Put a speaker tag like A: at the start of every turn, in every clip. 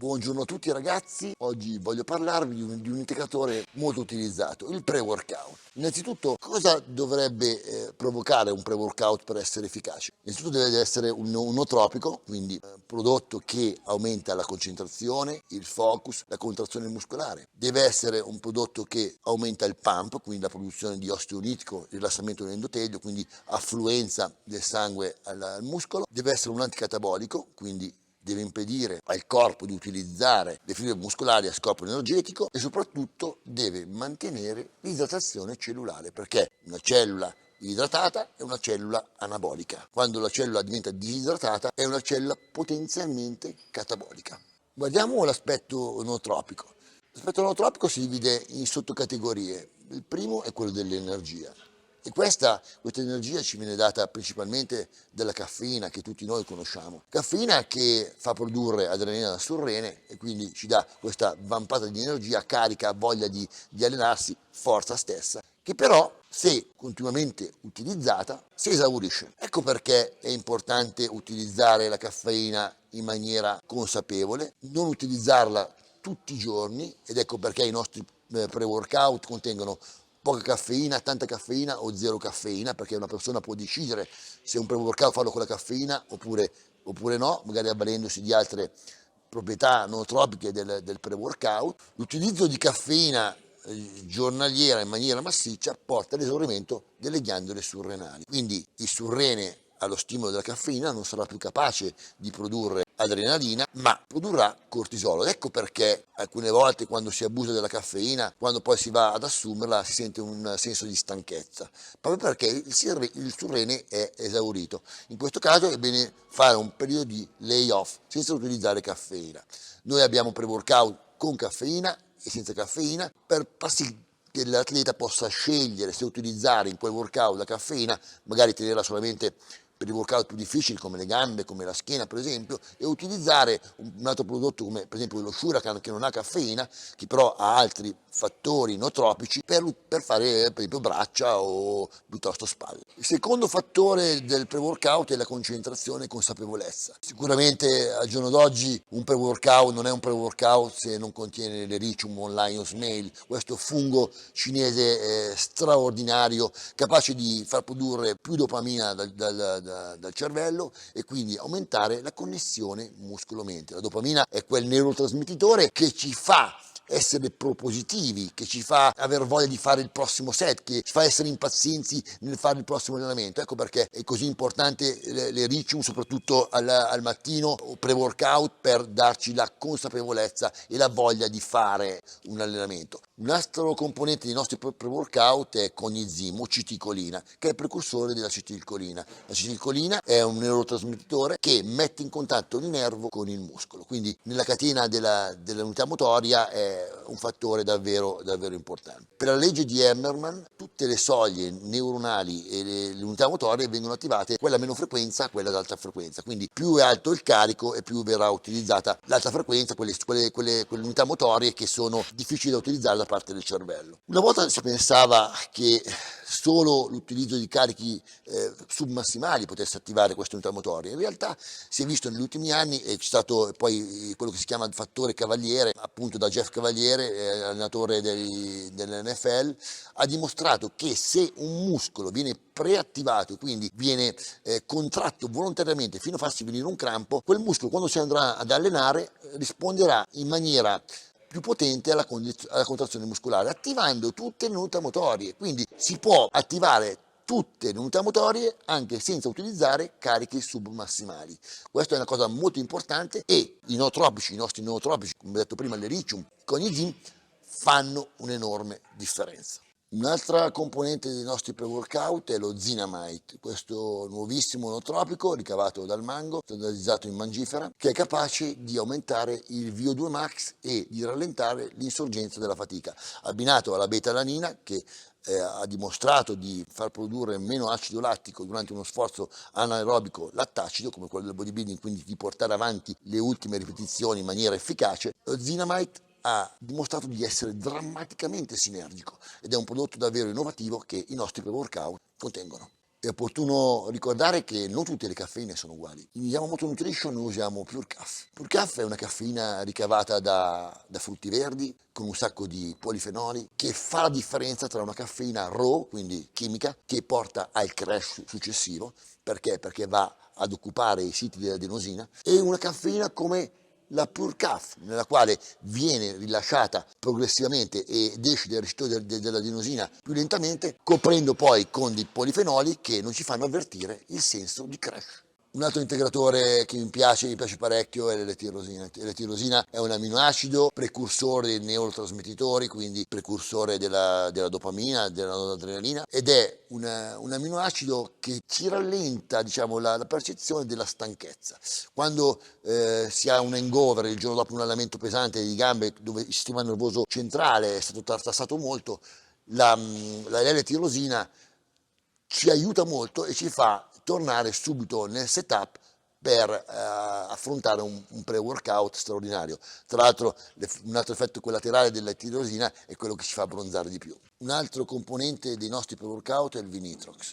A: Buongiorno a tutti ragazzi, oggi voglio parlarvi di un indicatore molto utilizzato, il pre-workout. Innanzitutto, cosa dovrebbe provocare un pre-workout per essere efficace? Innanzitutto deve essere un nootropico, quindi prodotto che aumenta la concentrazione, il focus, la contrazione muscolare. Deve essere un prodotto che aumenta il pump, quindi la produzione di ossito unitico, rilassamento dell'endotelio, quindi affluenza del sangue al muscolo. Deve essere un anticatabolico, quindi deve impedire al corpo di utilizzare le fibre muscolari a scopo energetico e soprattutto deve mantenere l'idratazione cellulare, perché una cellula idratata è una cellula anabolica. Quando la cellula diventa disidratata è una cellula potenzialmente catabolica. Guardiamo l'aspetto nootropico. L'aspetto nootropico si divide in sottocategorie. Il primo è quello dell'energia. E questa energia ci viene data principalmente dalla caffeina che tutti noi conosciamo. Caffeina che fa produrre adrenalina da surrene e quindi ci dà questa vampata di energia, carica, voglia di allenarsi, forza stessa, che però se continuamente utilizzata si esaurisce. Ecco perché è importante utilizzare la caffeina in maniera consapevole, non utilizzarla tutti i giorni, ed ecco perché i nostri pre-workout contengono poca caffeina, tanta caffeina o zero caffeina, perché una persona può decidere se un pre-workout farlo con la caffeina oppure no, magari avvalendosi di altre proprietà nootropiche del pre-workout. L'utilizzo di caffeina giornaliera in maniera massiccia porta all'esaurimento delle ghiandole surrenali. Quindi il surrene allo stimolo della caffeina non sarà più capace di produrre adrenalina, ma produrrà cortisolo. Ecco perché alcune volte quando si abusa della caffeina, quando poi si va ad assumerla, si sente un senso di stanchezza, proprio perché il surrene è esaurito. In questo caso è bene fare un periodo di lay-off senza utilizzare caffeina. Noi abbiamo pre-workout con caffeina e senza caffeina per far sì che l'atleta possa scegliere se utilizzare in quel workout la caffeina, magari tenerla solamente per i workout più difficili come le gambe, come la schiena per esempio, e utilizzare un altro prodotto come per esempio lo Shurakan che non ha caffeina, che però ha altri fattori nootropici per fare per esempio braccia o piuttosto spalle. Il secondo fattore del pre-workout è la concentrazione e consapevolezza. Sicuramente al giorno d'oggi un pre-workout non è un pre-workout se non contiene l'Ericium o Lion's Male, questo fungo cinese straordinario, capace di far produrre più dopamina dal cervello e quindi aumentare la connessione muscolo-mente. La dopamina è quel neurotrasmettitore che ci fa essere propositivi, che ci fa aver voglia di fare il prossimo set, che ci fa essere impazienti nel fare il prossimo allenamento. Ecco perché è così importante l'Ericium, soprattutto al mattino o pre-workout, per darci la consapevolezza e la voglia di fare un allenamento. Un altro componente dei nostri pre-workout è cognizim o citicolina, che è il precursore dell'acetilcolina. L'acetilcolina è un neurotrasmettitore che mette in contatto il nervo con il muscolo, quindi nella catena dell'unità motoria è un fattore davvero importante. Per la legge di Hammerman tutte le soglie neuronali e le unità motorie vengono attivate, quella a meno frequenza, quella ad alta frequenza, quindi più è alto il carico e più verrà utilizzata l'alta frequenza, quelle unità motorie che sono difficili da utilizzare da parte del cervello. Una volta si pensava che solo l'utilizzo di carichi submassimali potesse attivare queste unità motorie. In realtà si è visto negli ultimi anni, e c'è stato poi quello che si chiama il fattore Cavaliere, appunto da Jeff Cavaliere, allenatore dell'NFL, ha dimostrato che se un muscolo viene preattivato, quindi viene contratto volontariamente fino a farsi venire un crampo, quel muscolo quando si andrà ad allenare risponderà in maniera più potente alla contrazione muscolare, attivando tutte le unità motorie. Quindi si può attivare tutte le unità motorie anche senza utilizzare carichi submassimali. Questa è una cosa molto importante e i nostri nootropici, come ho detto prima, l'Ericium, il cognizim, fanno un'enorme differenza. Un'altra componente dei nostri pre-workout è lo Zinamite, questo nuovissimo nootropico ricavato dal mango, standardizzato in mangifera, che è capace di aumentare il VO2 max e di rallentare l'insorgenza della fatica, abbinato alla beta-alanina che ha dimostrato di far produrre meno acido lattico durante uno sforzo anaerobico lattacido come quello del bodybuilding, quindi di portare avanti le ultime ripetizioni in maniera efficace. Lo Zinamite ha dimostrato di essere drammaticamente sinergico ed è un prodotto davvero innovativo che i nostri pre-workout contengono. È opportuno ricordare che non tutte le caffeine sono uguali. In Yamamoto Nutrition noi usiamo Pure Caff. Pure Caff è una caffeina ricavata da frutti verdi con un sacco di polifenoli che fa la differenza tra una caffeina raw, quindi chimica, che porta al crash successivo. Perché? Perché va ad occupare i siti dell'adenosina, e una caffeina come la Pure Caff, nella quale viene rilasciata progressivamente ed esce dal ricettori dell'adenosina più lentamente, coprendo poi con dei polifenoli che non ci fanno avvertire il senso di crash. Un altro integratore che mi piace parecchio, è l'L-tirosina. L'L-tirosina è un aminoacido precursore dei neurotrasmettitori, quindi precursore della dopamina, della noradrenalina, ed è un aminoacido che ci rallenta, diciamo, la percezione della stanchezza. Quando si ha un hangover il giorno dopo un allenamento pesante di gambe, dove il sistema nervoso centrale è stato tartassato molto, la L-tirosina ci aiuta molto e ci fa tornare subito nel setup per affrontare un pre-workout straordinario. Tra l'altro un altro effetto collaterale della tirosina è quello che ci fa abbronzare di più. Un altro componente dei nostri pre-workout è il Vinitrox,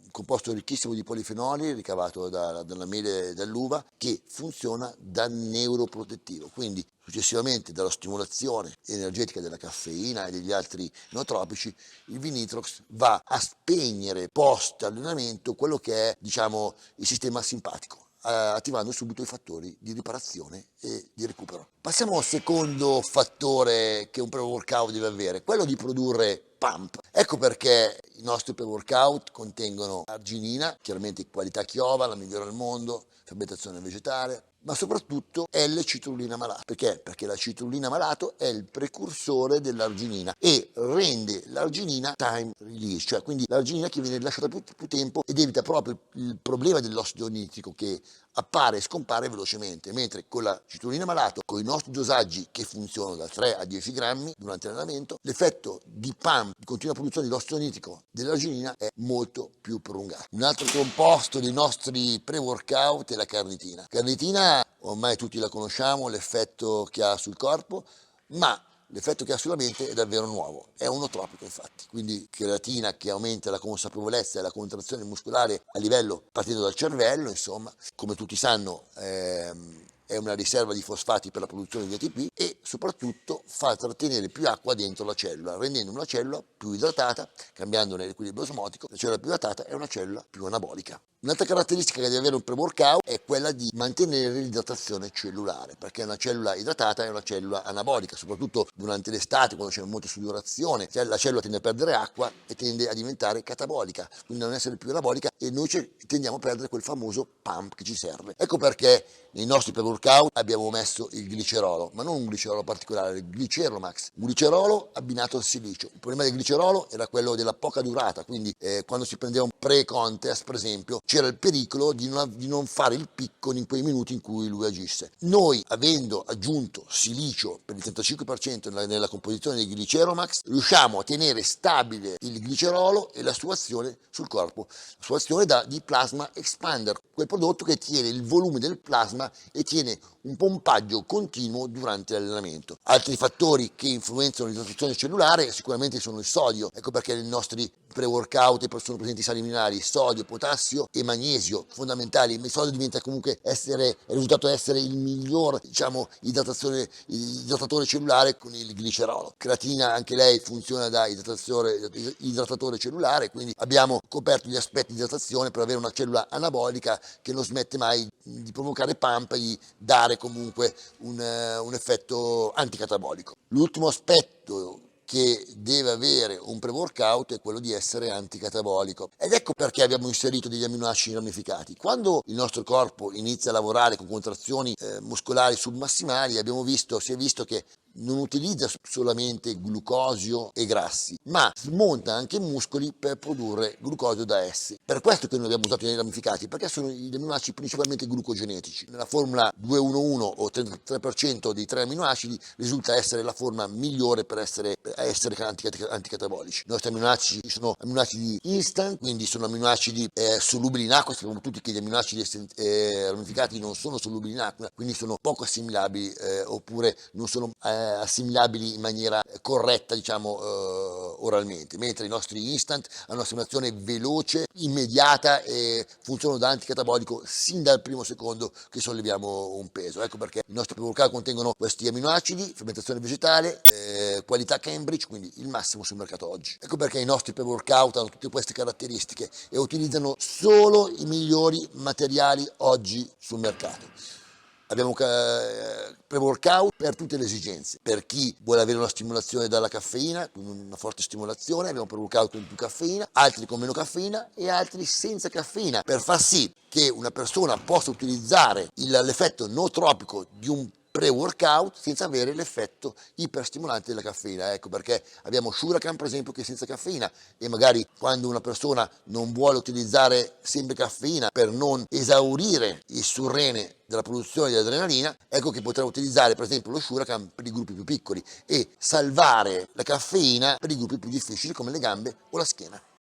A: un composto ricchissimo di polifenoli ricavato dalla mele e dall'uva, che funziona da neuroprotettivo, quindi successivamente dalla stimolazione energetica della caffeina e degli altri nootropici, il Vinitrox va a spegnere post allenamento quello che è, diciamo, il sistema simpatico, attivando subito i fattori di riparazione e di recupero. Passiamo al secondo fattore che un pre-workout deve avere, quello di produrre pump. Ecco perché i nostri pre-workout contengono arginina, chiaramente qualità Chiova, la migliore al mondo, fermentazione vegetale, ma soprattutto L-citrulina malato. Perché? Perché la citrulina malato è il precursore dell'arginina e rende l'arginina time release, cioè quindi l'arginina che viene rilasciata più tempo, ed evita proprio il problema dell'ossido nitrico che appare e scompare velocemente, mentre con la citrulina malato, con i nostri dosaggi che funzionano da 3 a 10 grammi durante l'allenamento, l'effetto di pump, di continua produzione di ossido nitrico dell'arginina, è molto più prolungato. Un altro composto dei nostri pre-workout è la carnitina. Carnitina ormai tutti la conosciamo, l'effetto che ha sul corpo, ma l'effetto che ha sulla mente è davvero nuovo, è un nootropico infatti, quindi creatina che aumenta la consapevolezza e la contrazione muscolare a livello partendo dal cervello, insomma, come tutti sanno è una riserva di fosfati per la produzione di ATP, e soprattutto fa trattenere più acqua dentro la cellula, rendendo una cellula più idratata, cambiandone l'equilibrio osmotico. La cellula più idratata è una cellula più anabolica. Un'altra caratteristica che deve avere un pre-workout è quella di mantenere l'idratazione cellulare, perché una cellula idratata è una cellula anabolica, soprattutto durante l'estate, quando c'è molta sudorazione, la cellula tende a perdere acqua e tende a diventare catabolica, quindi a non essere più anabolica, e noi tendiamo a perdere quel famoso pump che ci serve. Ecco perché nei nostri pre-workout abbiamo messo il glicerolo, ma non un glicerolo particolare, il Gliceromax, un glicerolo abbinato al silicio. Il problema del glicerolo era quello della poca durata, quindi quando si prendeva un pre-contest, per esempio, c'era il pericolo di non fare il picco in quei minuti in cui lui agisse. Noi, avendo aggiunto silicio per il 35% nella composizione del Gliceromax, riusciamo a tenere stabile il glicerolo e la sua azione sul corpo, la sua azione di plasma expander, quel prodotto che tiene il volume del plasma e tiene un pompaggio continuo durante l'allenamento. Altri fattori che influenzano l'idratazione cellulare sicuramente sono il sodio, ecco perché nei nostri pre-workout sono presenti sali minerali, sodio, potassio e magnesio fondamentali. Il sodio diventa comunque è risultato essere il miglior, diciamo, idratatore cellulare con il glicerolo. Creatina, anche lei funziona da idratatore cellulare, quindi abbiamo coperto gli aspetti di idratazione per avere una cellula anabolica che non smette mai di provocare pump e di dare comunque un effetto anticatabolico. L'ultimo aspetto che deve avere un pre-workout è quello di essere anticatabolico, ed ecco perché abbiamo inserito degli amminoacidi ramificati. Quando il nostro corpo inizia a lavorare con contrazioni muscolari submassimali, si è visto che non utilizza solamente glucosio e grassi, ma smonta anche i muscoli per produrre glucosio da essi. Per questo che noi abbiamo usato i ramificati, perché sono gli aminoacidi principalmente glucogenetici. Nella formula 211 o 33% dei 3 aminoacidi risulta essere la forma migliore per essere anticatabolici. I nostri aminoacidi sono aminoacidi instant, quindi sono aminoacidi solubili in acqua. Sappiamo tutti che gli aminoacidi ramificati non sono solubili in acqua, quindi sono poco assimilabili oppure non sono assimilabili in maniera corretta, diciamo, oralmente, mentre i nostri instant hanno una stimolazione veloce, immediata e funzionano da anticatabolico sin dal primo secondo che solleviamo un peso. Ecco perché i nostri pre-workout contengono questi aminoacidi, fermentazione vegetale, qualità Cambridge, quindi il massimo sul mercato oggi. Ecco perché i nostri pre-workout hanno tutte queste caratteristiche e utilizzano solo i migliori materiali oggi sul mercato. Abbiamo pre-workout per tutte le esigenze, per chi vuole avere una stimolazione dalla caffeina, quindi una forte stimolazione, abbiamo pre-workout con più caffeina, altri con meno caffeina e altri senza caffeina, per far sì che una persona possa utilizzare l'effetto nootropico di un pre-workout senza avere l'effetto iperstimolante della caffeina. Ecco perché abbiamo Shuracam per esempio che è senza caffeina, e magari quando una persona non vuole utilizzare sempre caffeina per non esaurire il surrene della produzione di adrenalina, ecco che potrà utilizzare per esempio lo Shuracam per i gruppi più piccoli e salvare la caffeina per i gruppi più difficili come le gambe o la schiena.